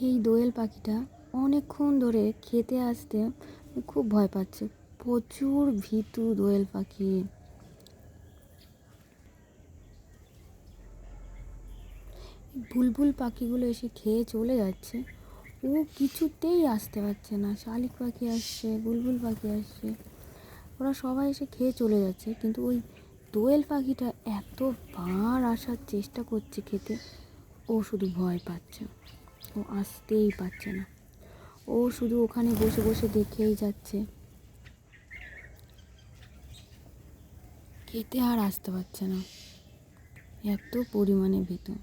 এই দোয়েল পাখিটা অনেকক্ষণ ধরে খেতে আসতে খুব ভয় পাচ্ছে। প্রচুর ভীতু দোয়েল পাখি। বুলবুল পাখিগুলো এসে খেয়ে চলে যাচ্ছে, ও কিছুতেই আসতে পারছে না। শালিক পাখি আসছে, বুলবুল পাখি আসছে, ওরা সবাই এসে খেয়ে চলে যাচ্ছে, কিন্তু ওই দোয়েল পাখিটা এতবার আসার চেষ্টা করছে খেতে, ও শুধু ভয় পাচ্ছে, ও আসতেই পারছে না। ও শুধু ওখানে বসে বসে দেখেই যাচ্ছে, খেতে আর আসতে পারছে না, এত পরিমাণে ভীতু।